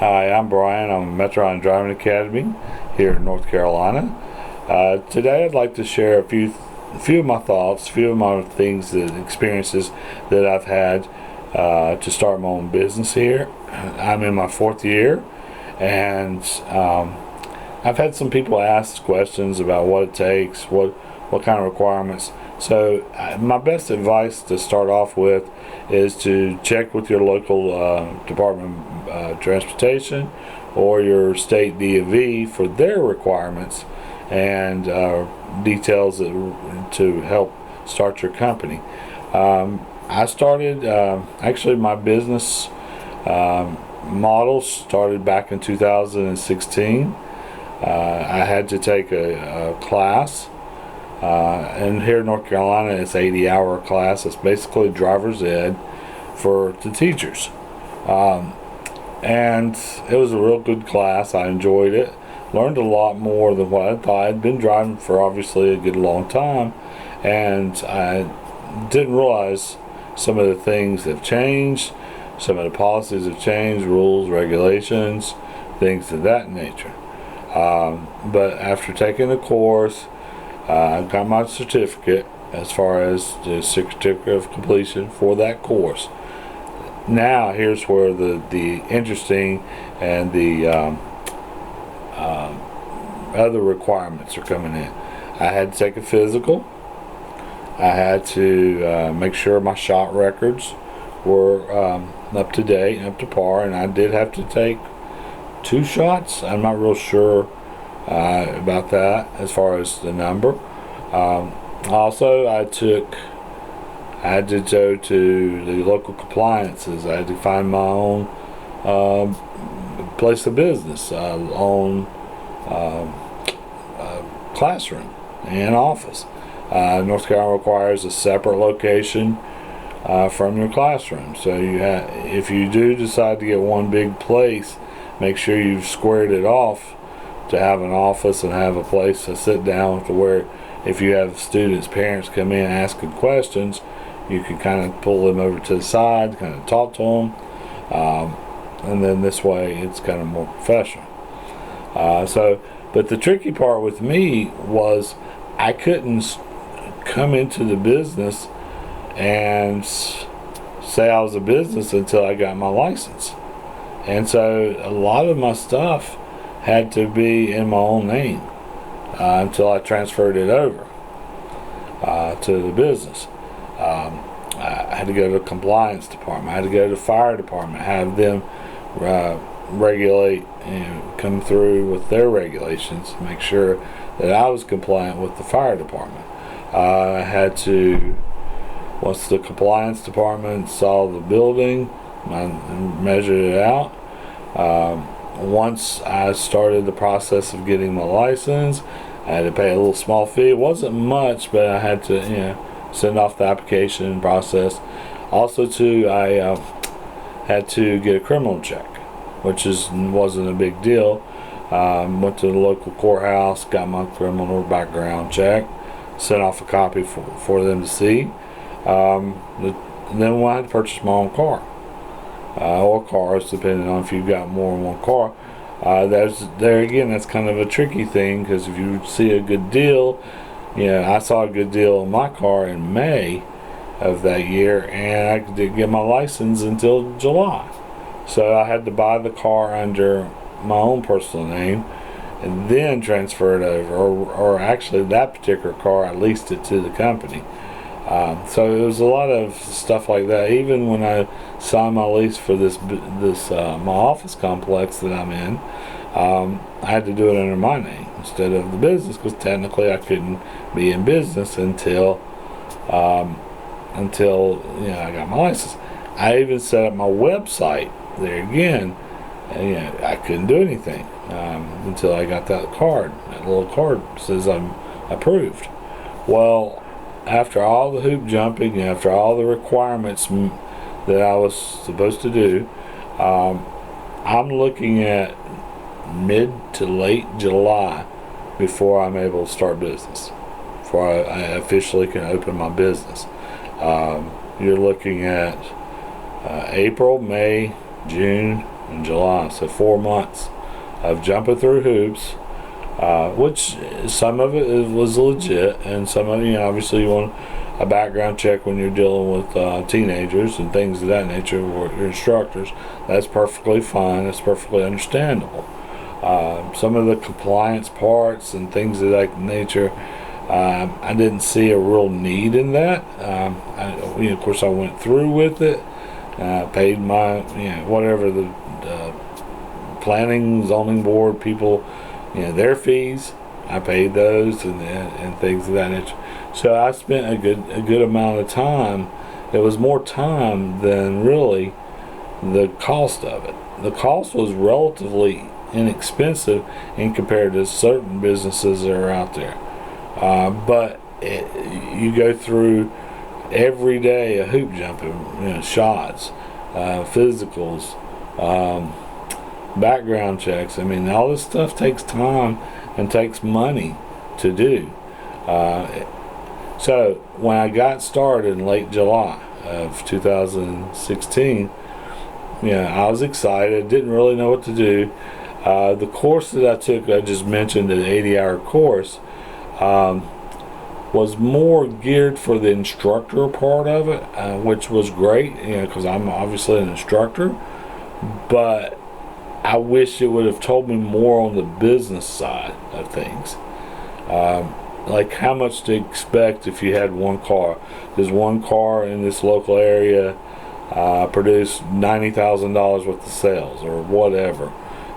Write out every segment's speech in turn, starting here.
Hi, I'm Brian. I'm a Metron Driving Academy here in North Carolina. Today I'd like to share a few of my thoughts, a few of my experiences that I've had to start my own business here. I'm in my fourth year, and I've had some people ask questions about what it takes, what kind of requirements. So my best advice to start off with is to check with your local Department of Transportation or your state DOV for their requirements and details to help start your company. I started, actually my business model started back in 2016. I had to take a class. And here in North Carolina, it's 80-hour class. It's basically driver's ed for the teachers. And it was a real good class. I enjoyed it. Learned a lot more than what I thought. I'd been driving for obviously a good long time, and I didn't realize some of the things have changed. Some of the policies have changed, rules, regulations, things of that nature. But after taking the course, I got my certificate as far as the certificate of completion for that course. Now here's where the interesting and the other requirements are coming in. I had to take a physical. I had to make sure my shot records were up to date and up to par, and I did have to take 2 shots. I'm not real sure about that as far as the number. Also, I had to go to the local compliances. I had to find my own place of business, own classroom and office. North Carolina requires a separate location from your classroom. So if you do decide to get one big place, make sure you've squared it off to have an office and have a place to sit down to where if you have students, parents come in asking questions, you can kind of pull them over to the side, kind of talk to them, and then this way it's kind of more professional. But the tricky part with me was I couldn't come into the business and say I was a business until I got my license. And so a lot of my stuff had to be in my own name until I transferred it over to the business. I had to go to the compliance department. I had to go to the fire department, have them regulate and come through with their regulations, make sure that I was compliant with the fire department. I had to, once the compliance department saw the building, I measured it out. Once I started the process of getting my license, I had to pay a little small fee. It wasn't much, but I had to, send off the application process. Also, too, I had to get a criminal check, which wasn't a big deal. Went to the local courthouse, got my criminal background check, sent off a copy for them to see. And then I had to purchase my own car. Or cars, depending on if you've got more than one car. That's kind of a tricky thing, because if you see a good deal, I saw a good deal on my car in May of that year, and I didn't get my license until July. So I had to buy the car under my own personal name and then transfer it over, or actually that particular car, I leased it to the company. So it was a lot of stuff like that. Even when I signed my lease for this my office complex that I'm in, I had to do it under my name instead of the business, because technically I couldn't be in business until I got my license. I even set up my website there again, and I couldn't do anything until I got that little card that says I'm approved. Well, after all the hoop jumping, after all the requirements that I was supposed to do, I'm looking at mid to late July before I'm able to start business, before I officially can open my business. You're looking at April, May, June, in July. So 4 months of jumping through hoops, which some of it was legit, and some of it, obviously you want a background check when you're dealing with teenagers and things of that nature, or your instructors. That's perfectly fine. That's perfectly understandable. Some of the compliance parts and things of that nature, I didn't see a real need in that. Of course, I went through with it. Paid my, whatever the planning, zoning board people, their fees. I paid those and things of that nature. So I spent a good amount of time. It was more time than really the cost of it. The cost was relatively inexpensive in compared to certain businesses that are out there. But you go through every day a hoop jumping, shots, physicals, background checks. I mean, all this stuff takes time and takes money to do. So when I got started in late July of 2016, I was excited, didn't really know what to do. The course that I took, I just mentioned, an 80-hour course, was more geared for the instructor part of it, which was great, because I'm obviously an instructor, but I wish it would have told me more on the business side of things. Like how much to expect if you had one car. Does one car in this local area produce $90,000 worth of sales or whatever?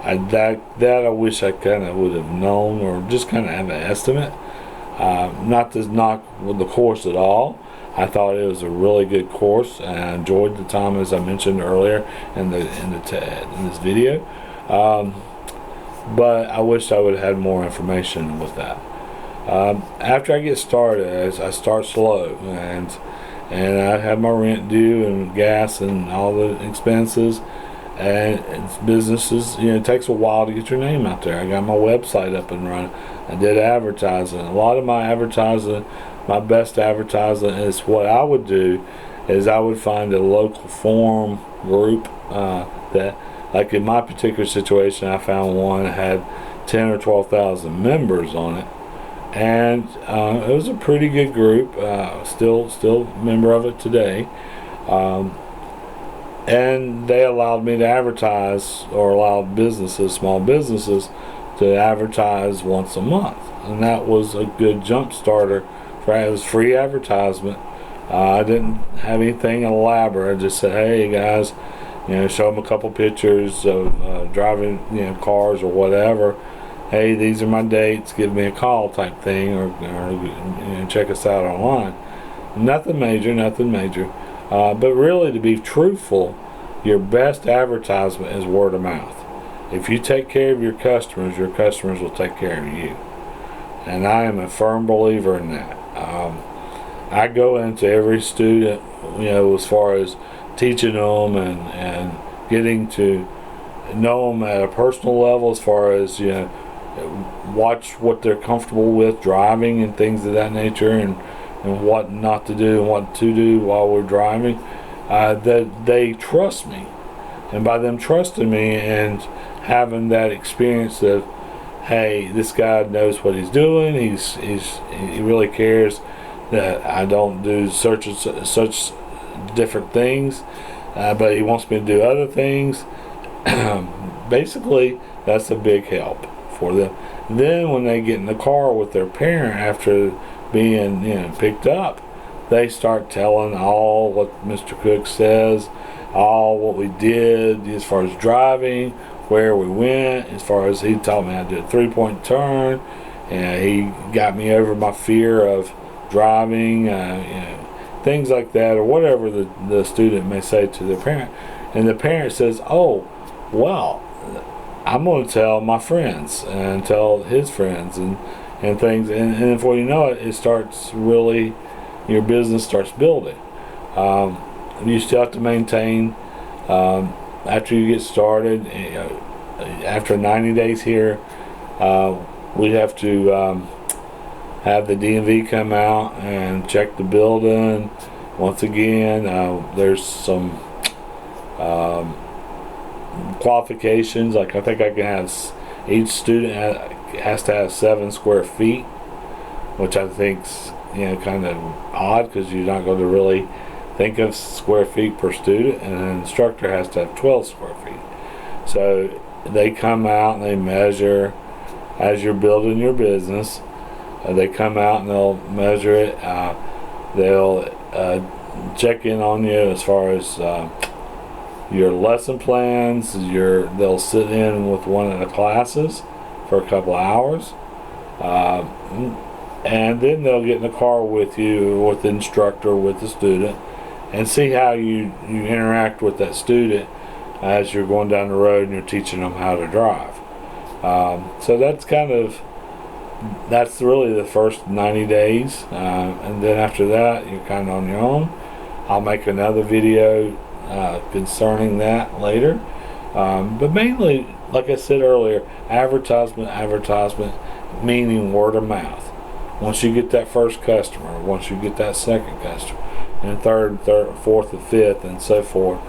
That I wish I kind of would have known, or just kind of have an estimate. Not to knock with the course at all. I thought it was a really good course, and I enjoyed the time, as I mentioned earlier in this video. But I wish I would have had more information with that. After I get started, I start slow, and I have my rent due and gas and all the expenses. And it's businesses, it takes a while to get your name out there. I got my website up and running. I did advertising. A lot of my advertising, my best advertising is what I would do is I would find a local forum group that, like in my particular situation, I found one that had 10 or 12,000 members on it. And it was a pretty good group. Still member of it today. And they allowed me to advertise, or allowed small businesses, to advertise once a month. And that was a good jump starter. It was free advertisement. I didn't have anything elaborate. I just said, hey guys, show them a couple pictures of driving, cars or whatever. Hey, these are my dates, give me a call type thing, or check us out online. Nothing major. But really, to be truthful, your best advertisement is word of mouth. If you take care of your customers will take care of you. And I am a firm believer in that. I go into every student, as far as teaching them and getting to know them at a personal level, as far as, watch what they're comfortable with driving and things of that nature, and what not to do and what to do while we're driving, that they trust me. And by them trusting me and having that experience of, hey, this guy knows what he's doing, he really cares that I don't do such different things, but he wants me to do other things. Basically, that's a big help for them. Then when they get in the car with their parent after being picked up, they start telling all what Mr. Cook says, all what we did as far as driving, where we went, as far as he taught me how to do a 3-point turn, and he got me over my fear of driving, things like that, or whatever the student may say to their parent. And the parent says, oh, well, I'm going to tell my friends and tell his friends and things, and before you know it, it starts really, your business starts building. You still have to maintain, after you get started, after 90 days here, we have to have the DMV come out and check the building. Once again, there's some qualifications. Like I think I can have each student has to have 7 square feet, which I think's kind of odd because you're not going to really think of square feet per student, and an instructor has to have 12 square feet. So they come out and they measure as you're building your business. They come out and they'll measure it. They'll check in on you as far as your lesson plans. They'll sit in with one of the classes for a couple of hours, and then they'll get in the car with you, with the instructor, with the student, and see how you interact with that student as you're going down the road and you're teaching them how to drive. So that's really the first 90 days, and then after that you're kind of on your own. I'll make another video concerning that later, but mainly, like I said earlier, advertisement, meaning word of mouth. Once you get that first customer, once you get that second customer, and third, fourth, and fifth, and so forth,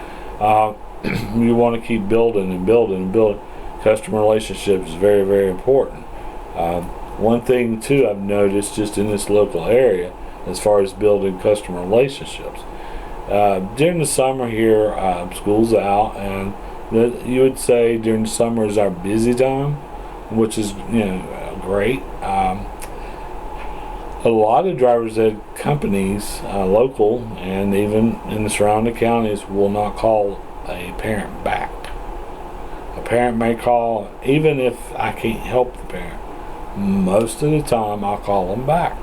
you want to keep building and building and building. Customer relationships is very, very important. One thing too I've noticed just in this local area as far as building customer relationships, during the summer here, school's out, and you would say during the summer is our busy time, which is great. A lot of driver's ed companies, local and even in the surrounding counties, will not call a parent back. A parent may call, even if I can't help the parent. Most of the time I'll call them back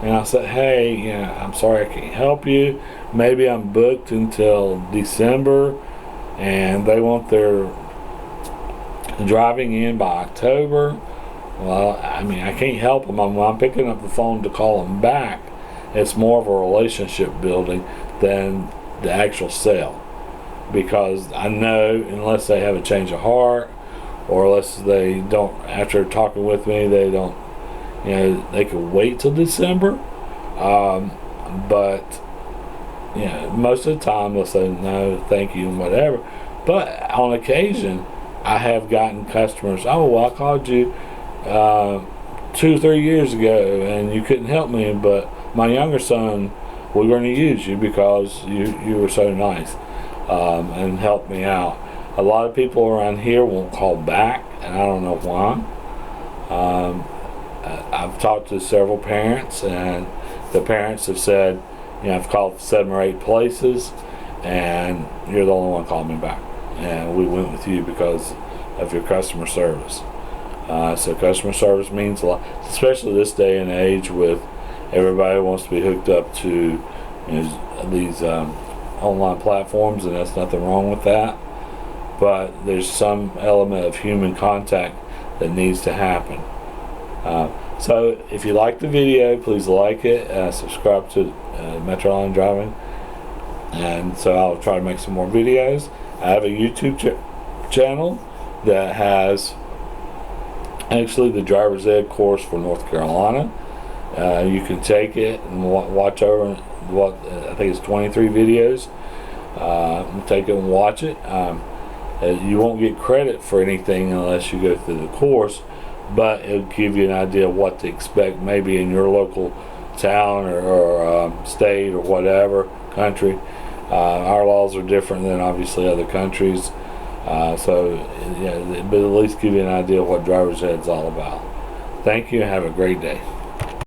and I'll say, hey, I'm sorry I can't help you. Maybe I'm booked until December and they want their driving in by October. Well, I can't help them. I'm picking up the phone to call them back. It's more of a relationship building than the actual sale, because I know unless they have a change of heart, or unless they don't, after talking with me, they don't, they could wait till December. But most of the time they'll say no, thank you, and whatever. But on occasion, I have gotten customers, oh, well, I called you 2 or 3 years ago and you couldn't help me, but my younger son, we're going to use you because you were so nice and helped me out. A lot of people around here won't call back, and I don't know why. I've talked to several parents, and the parents have said, I've called 7 or 8 places and you're the only one calling me back, and we went with you because of your customer service. So customer service means a lot, especially this day and age with everybody wants to be hooked up to these online platforms, and there's nothing wrong with that. But there's some element of human contact that needs to happen. So if you like the video, please like it, subscribe to Metroline Driving, and so I'll try to make some more videos. I have a YouTube channel that has actually the driver's ed course for North Carolina. You can take it and watch over what I think it's 23 videos. Take it and watch it. You won't get credit for anything unless you go through the course, but it'll give you an idea of what to expect maybe in your local town or state or whatever country. Our laws are different than obviously other countries, so but at least give you an idea of what driver's ed is all about. Thank you and have a great day.